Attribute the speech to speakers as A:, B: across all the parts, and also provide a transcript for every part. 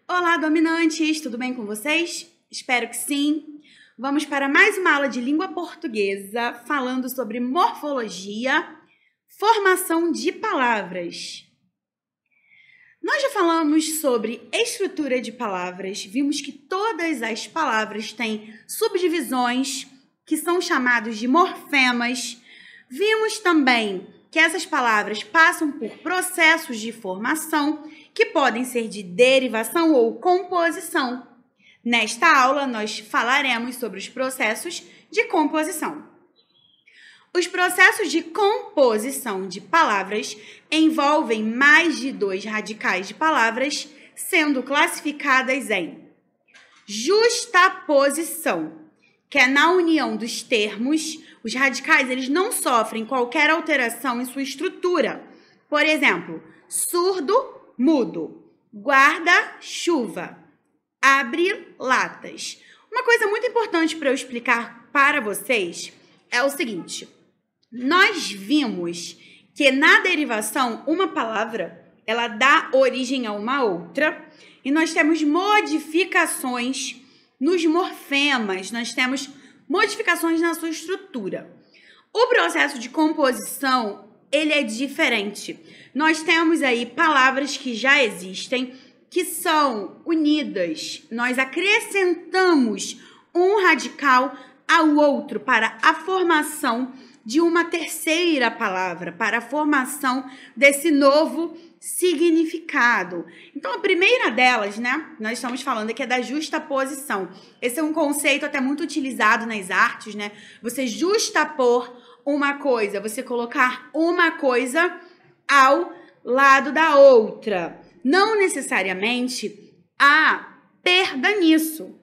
A: Olá, dominantes! Tudo bem com vocês? Espero que sim! Vamos para mais uma aula de língua portuguesa falando sobre morfologia, formação de palavras. Nós já falamos sobre estrutura de palavras, vimos que todas as palavras têm subdivisões, que são chamados de morfemas. Vimos também que essas palavras passam por processos de formação, que podem ser de derivação ou composição. Nesta aula, nós falaremos sobre os processos de composição. Os processos de composição de palavras envolvem mais de 2 radicais de palavras, sendo classificadas em justaposição, que é na união dos termos. Os radicais eles não sofrem qualquer alteração em sua estrutura. Por exemplo, surdo, mudo, guarda-chuva, abre latas. Uma coisa muito importante para eu explicar para vocês é o seguinte: nós vimos que na derivação uma palavra ela dá origem a uma outra e nós temos modificações nos morfemas, nós temos modificações na sua estrutura. O processo de composição ele é diferente. Nós temos aí palavras que já existem, que são unidas. Nós acrescentamos um radical ao outro para a formação de uma terceira palavra, para a formação desse novo significado. Então, a primeira delas, né, nós estamos falando aqui é da justaposição. Esse é um conceito até muito utilizado nas artes, né? Você justapor uma coisa, você colocar uma coisa ao lado da outra. Não necessariamente há perda nisso.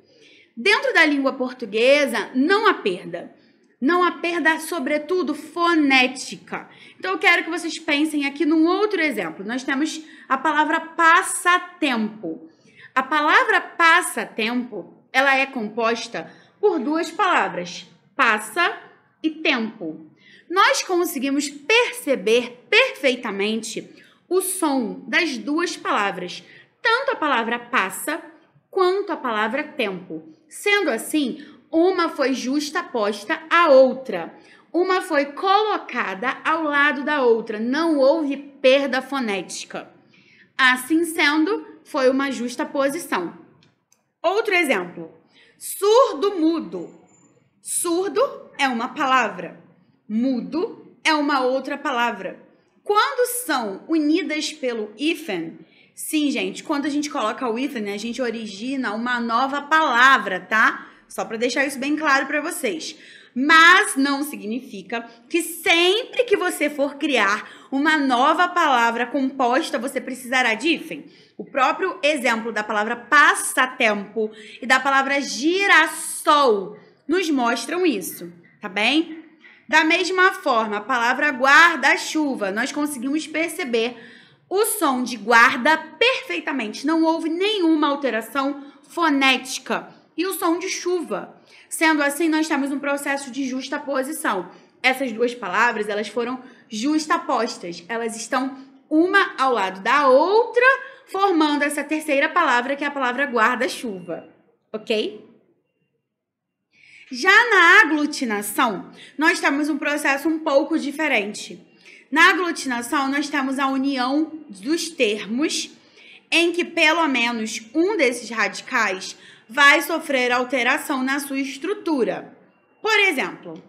A: Dentro da língua portuguesa, não há perda. Não há perda, sobretudo, fonética. Então, eu quero que vocês pensem aqui num outro exemplo. Nós temos a palavra passatempo. A palavra passatempo, ela é composta por 2 palavras, passa e tempo. Nós conseguimos perceber perfeitamente o som das 2 palavras, tanto a palavra passa quanto a palavra tempo. Sendo assim, uma foi justaposta à outra. Uma foi colocada ao lado da outra. Não houve perda fonética. Assim sendo, foi uma justaposição. Outro exemplo. Surdo-mudo. Surdo é uma palavra. Mudo é uma outra palavra. Quando são unidas pelo hífen, sim, gente, quando a gente coloca o hífen, a gente origina uma nova palavra, tá? Só para deixar isso bem claro para vocês. Mas não significa que sempre que você for criar uma nova palavra composta, você precisará de hífen. O próprio exemplo da palavra passatempo e da palavra girassol nos mostram isso, tá bem? Da mesma forma, a palavra guarda-chuva, nós conseguimos perceber o som de guarda perfeitamente. Não houve nenhuma alteração fonética. E o som de chuva. Sendo assim, nós temos um processo de justaposição. Essas 2 palavras, elas foram justapostas. Elas estão uma ao lado da outra, formando essa terceira palavra, que é a palavra guarda-chuva. Ok? Já na aglutinação, nós temos um processo um pouco diferente. Na aglutinação, nós temos a união dos termos, em que pelo menos um desses radicais vai sofrer alteração na sua estrutura. Por exemplo,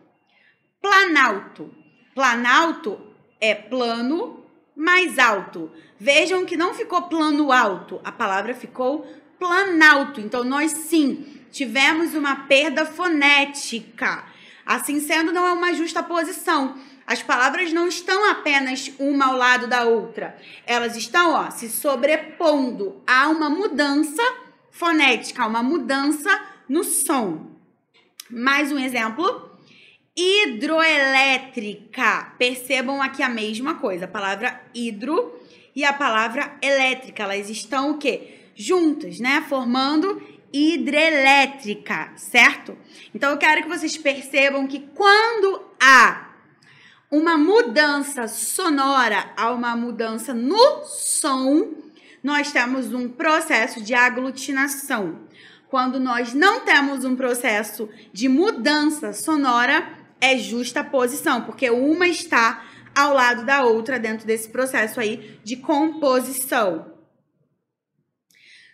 A: planalto. Planalto é plano mais alto. Vejam que não ficou plano alto, a palavra ficou planalto. Então, nós sim tivemos uma perda fonética. Assim sendo, não é uma justaposição. As palavras não estão apenas uma ao lado da outra. Elas estão, se sobrepondo a uma mudança fonética, uma mudança no som. Mais um exemplo. Hidroelétrica. Percebam aqui a mesma coisa. A palavra hidro e a palavra elétrica. Elas estão o quê? Juntas, né? Formando hidrelétrica, certo? Então, eu quero que vocês percebam que quando há uma mudança sonora, há uma mudança no som, nós temos um processo de aglutinação. Quando nós não temos um processo de mudança sonora, é justaposição, porque uma está ao lado da outra dentro desse processo aí de composição.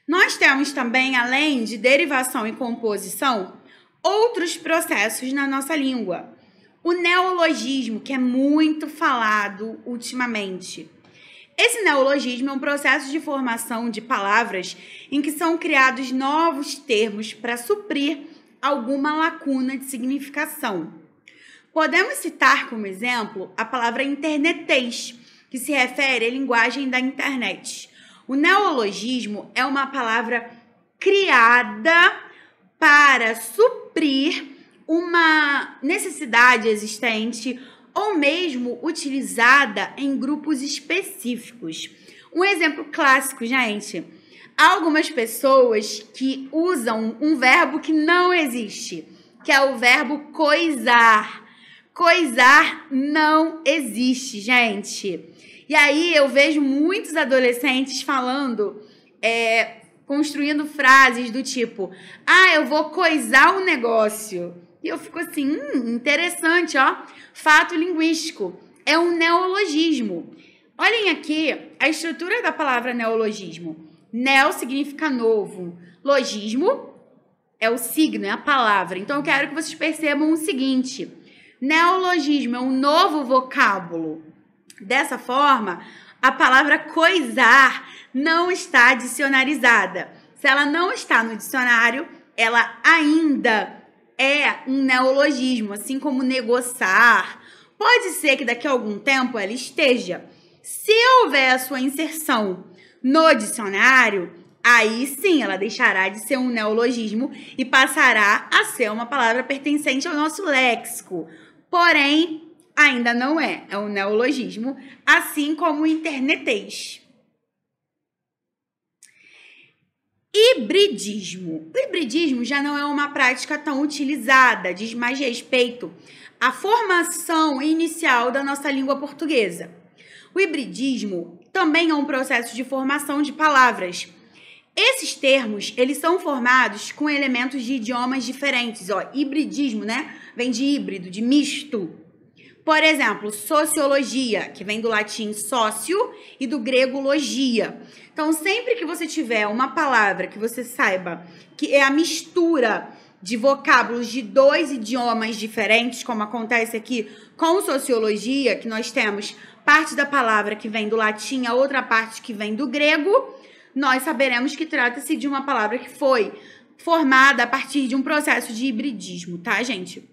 A: Nós temos também, além de derivação e composição, outros processos na nossa língua. O neologismo, que é muito falado ultimamente. Esse neologismo é um processo de formação de palavras em que são criados novos termos para suprir alguma lacuna de significação. Podemos citar como exemplo a palavra internetês, que se refere à linguagem da internet. O neologismo é uma palavra criada para suprir uma necessidade existente ou mesmo utilizada em grupos específicos. Um exemplo clássico, gente. Há algumas pessoas que usam um verbo que não existe, que é o verbo coisar. Coisar não existe, gente. E aí eu vejo muitos adolescentes falando, construindo frases do tipo, eu vou coisar um negócio. E eu fico assim, interessante, ó. Fato linguístico. É um neologismo. Olhem aqui a estrutura da palavra neologismo. Neo significa novo. Logismo é o signo, é a palavra. Então, eu quero que vocês percebam o seguinte. Neologismo é um novo vocábulo. Dessa forma, a palavra coisar não está dicionarizada. Se ela não está no dicionário, ela ainda é um neologismo, assim como negociar. Pode ser que daqui a algum tempo ela esteja. Se houver a sua inserção no dicionário, aí sim ela deixará de ser um neologismo e passará a ser uma palavra pertencente ao nosso léxico. Porém, ainda não é. É um neologismo, assim como o internetês. Hibridismo. O hibridismo já não é uma prática tão utilizada, diz mais respeito à formação inicial da nossa língua portuguesa. O hibridismo também é um processo de formação de palavras. Esses termos, eles são formados com elementos de idiomas diferentes. Hibridismo, né? Vem de híbrido, de misto. Por exemplo, sociologia, que vem do latim sócio e do grego logia. Então, sempre que você tiver uma palavra que você saiba que é a mistura de vocábulos de dois idiomas diferentes, como acontece aqui com sociologia, que nós temos parte da palavra que vem do latim, a outra parte que vem do grego, nós saberemos que trata-se de uma palavra que foi formada a partir de um processo de hibridismo, tá, gente?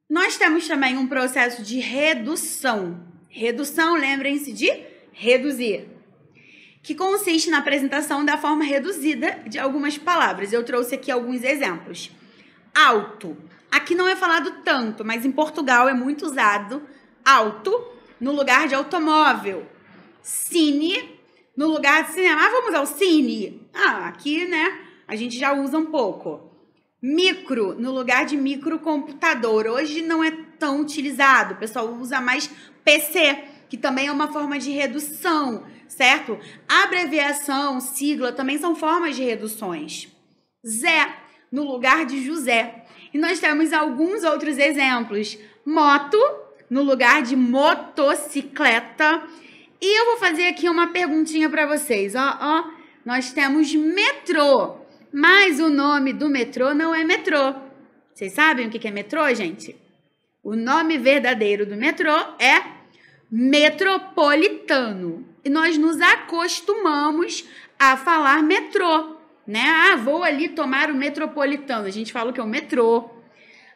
A: Nós temos também um processo de redução. Redução, lembrem-se de reduzir, que consiste na apresentação da forma reduzida de algumas palavras. Eu trouxe aqui alguns exemplos. Auto. Aqui não é falado tanto, mas em Portugal é muito usado auto no lugar de automóvel. Cine no lugar de cinema. Vamos ao cine? Aqui, né, a gente já usa um pouco. Micro, no lugar de microcomputador. Hoje não é tão utilizado. O pessoal usa mais PC, que também é uma forma de redução, certo? Abreviação, sigla, também são formas de reduções. Zé, no lugar de José. E nós temos alguns outros exemplos. Moto, no lugar de motocicleta. E eu vou fazer aqui uma perguntinha para vocês. Nós temos metrô. Mas o nome do metrô não é metrô. Vocês sabem o que é metrô, gente? O nome verdadeiro do metrô é metropolitano. E nós nos acostumamos a falar metrô, né? Vou ali tomar o metropolitano. A gente fala que é o metrô.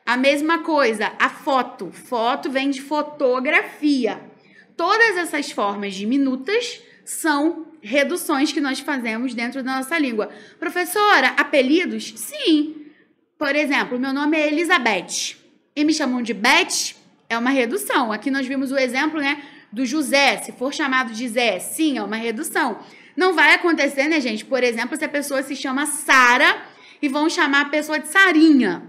A: A mesma coisa, a foto. Foto vem de fotografia. Todas essas formas diminutas são reduções que nós fazemos dentro da nossa língua. Professora, apelidos? Sim. Por exemplo, meu nome é Elizabeth e me chamam de Beth, é uma redução. Aqui nós vimos o exemplo, né, do José. Se for chamado de Zé, sim, é uma redução. Não vai acontecer, né, gente? Por exemplo, se a pessoa se chama Sara e vão chamar a pessoa de Sarinha.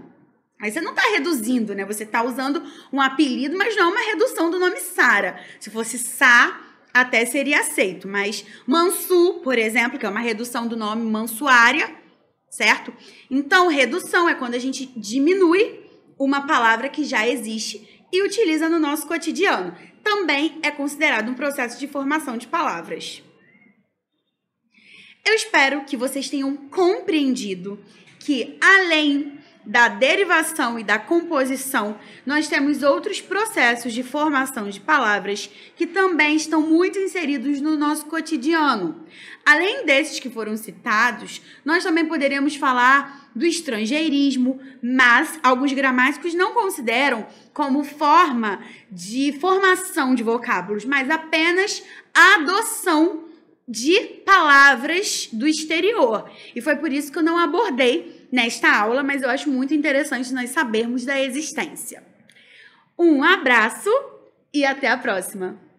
A: Aí você não está reduzindo, né? Você está usando um apelido, mas não uma redução do nome Sara. Se fosse Sá, até seria aceito, mas mansu, por exemplo, que é uma redução do nome mansuária, certo? Então, redução é quando a gente diminui uma palavra que já existe e utiliza no nosso cotidiano. Também é considerado um processo de formação de palavras. Eu espero que vocês tenham compreendido que, além da derivação e da composição, nós temos outros processos de formação de palavras que também estão muito inseridos no nosso cotidiano. Além desses que foram citados, nós também poderíamos falar do estrangeirismo, mas alguns gramáticos não consideram como forma de formação de vocábulos, mas apenas a adoção de palavras do exterior. E foi por isso que eu não abordei nesta aula, mas eu acho muito interessante nós sabermos da existência. Um abraço e até a próxima!